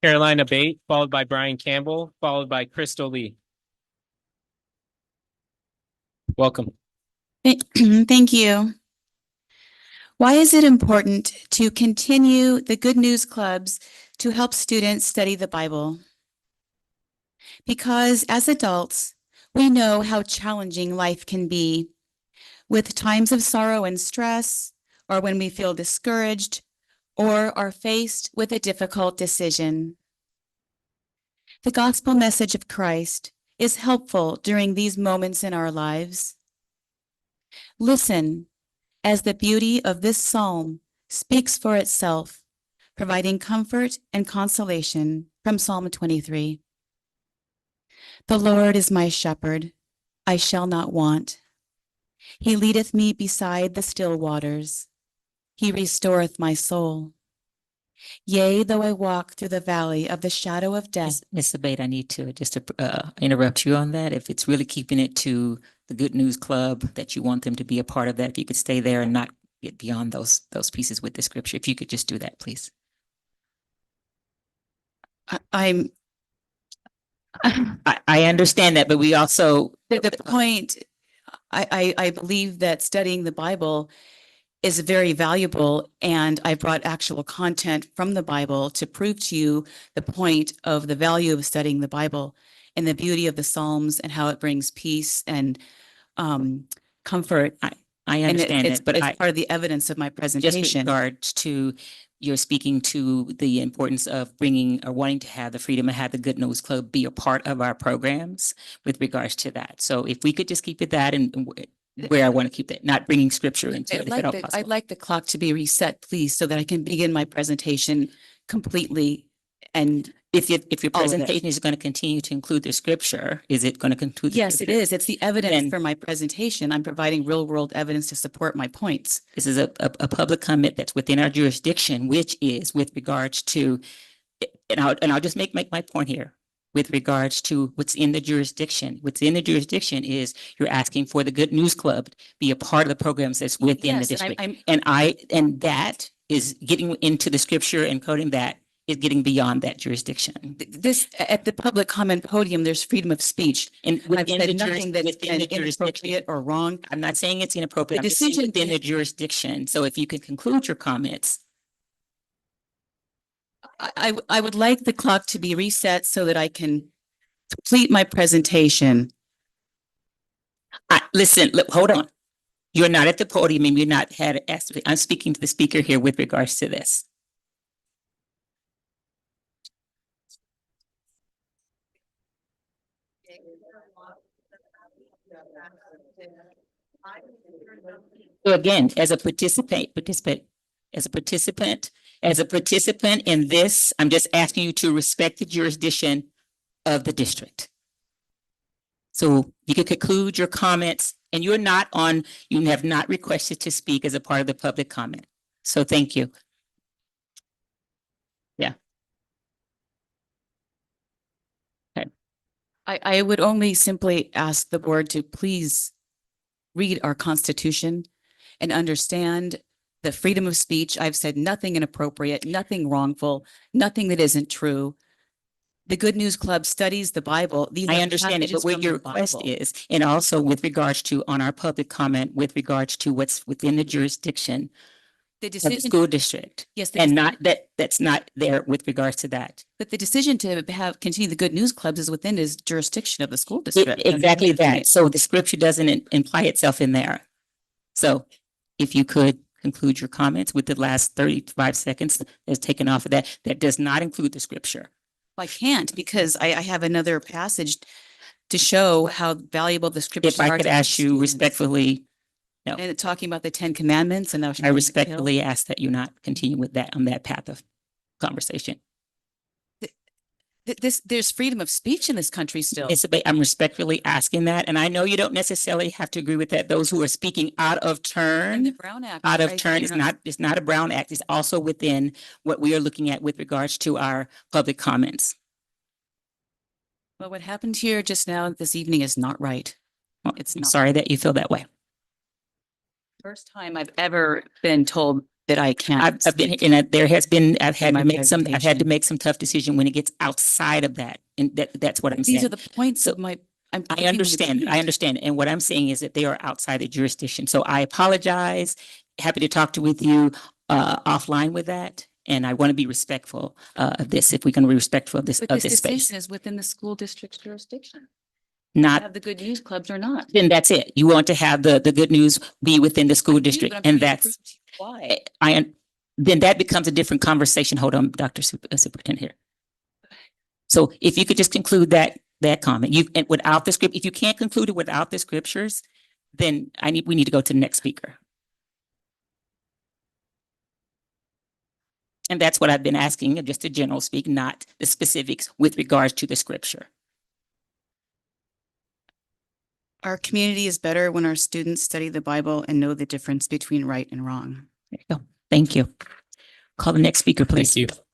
Carolina Bate, followed by Brian Campbell, followed by Crystal Lee. Welcome. Thank you. Why is it important to continue the Good News Clubs to help students study the Bible? Because as adults, we know how challenging life can be, with times of sorrow and stress, or when we feel discouraged, or are faced with a difficult decision. The gospel message of Christ is helpful during these moments in our lives. Listen as the beauty of this psalm speaks for itself, providing comfort and consolation from Psalm 23. The Lord is my shepherd, I shall not want. He leadeth me beside the still waters. He restoreth my soul. Yea, though I walk through the valley of the shadow of death. Ms. Abate, I need to just interrupt you on that. If it's really keeping it to the Good News Club that you want them to be a part of that, if you could stay there and not get beyond those pieces with the scripture, if you could just do that, please. I understand that, but we also the point. I believe that studying the Bible is very valuable, and I brought actual content from the Bible to prove to you the point of the value of studying the Bible and the beauty of the Psalms and how it brings peace and comfort. I understand it's, it, but it's part of the evidence of my presentation. Just with regards to you're speaking to the importance of bringing or wanting to have the freedom to have the Good News Club be a part of our programs with regards to that. So if we could just keep it that and where I want to keep that, not bringing scripture into it. I'd like the clock to be reset, please, so that I can begin my presentation completely. And if your presentation is going to continue to include the scripture, is it going to conclude? Yes, it is. It's the evidence for my presentation. I'm providing real world evidence to support my points. This is a public comment that's within our jurisdiction, which is with regards to, and I'll just make my point here. With regards to what's in the jurisdiction. What's in the jurisdiction is you're asking for the Good News Club to be a part of the programs that's within the district. And that is getting into the scripture and coding that is getting beyond that jurisdiction. This at the public comment podium, there's freedom of speech. And I've said nothing that's inappropriate or wrong. I'm not saying it's inappropriate. The decision within the jurisdiction. So if you could conclude your comments. I would like the clock to be reset so that I can complete my presentation. Listen, look, hold on. You're not at the podium and you're not had asked. I'm speaking to the speaker here with regards to this. So again, as a participant in this, I'm just asking you to respect the jurisdiction of the district. So you can conclude your comments, and you have not requested to speak as a part of the public comment. So thank you. Yeah. Okay. I would only simply ask the board to please read our Constitution and understand the freedom of speech. I've said nothing inappropriate, nothing wrongful, nothing that isn't true. The Good News Club studies the Bible. I understand it, but what your request is, and also with regards to on our public comment, with regards to what's within the jurisdiction of the school district. Yes, and not that's not there with regards to that. But the decision to continue the Good News Clubs is within his jurisdiction of the school district. Exactly that. So the scripture doesn't imply itself in there. So if you could conclude your comments with the last 35 seconds that's taken off of that, that does not include the scripture. I can't, because I have another passage to show how valuable the scriptures are. If I could ask you respectfully, no. And talking about the 10 Commandments, and I respectfully ask that you not continue with that on that path of conversation. There's freedom of speech in this country still. I'm respectfully asking that, and I know you don't necessarily have to agree with that. Those who are speaking out of turn, the Brown Act, it's not a Brown Act. It's also within what we are looking at with regards to our public comments. Well, what happened here just now this evening is not right. I'm sorry that you feel that way. First time I've ever been told that I can't. I've been, and there has been, I've had my to make some, I've had to presentation. make some tough decision when it gets outside of that. And that's what I'm These are saying. the points So, of my. I'm I giving you the understand, I point. understand. And what I'm saying is that they are outside the jurisdiction. So I apologize. Happy to talk with you offline with that. And I want to be respectful of this, if we can be respectful of this, But of this this space. decision is within the school district's jurisdiction. Not, Have the good news clubs or not. then that's it. You want to have the good news be within the school I do, district, but I'm and trying to that's, prove to you why. then that becomes a different conversation. Hold on, Dr. Superintendent here. So if you could just conclude that comment, and without the script, if you can't conclude it without the scriptures, then we need to go to the next speaker. And that's what I've been asking, just a general speak, not the specifics with regards to the scripture. Our community is better when our students study the Bible and know the difference between right and wrong. There you go. Thank you. Call the next speaker, please. Thank you.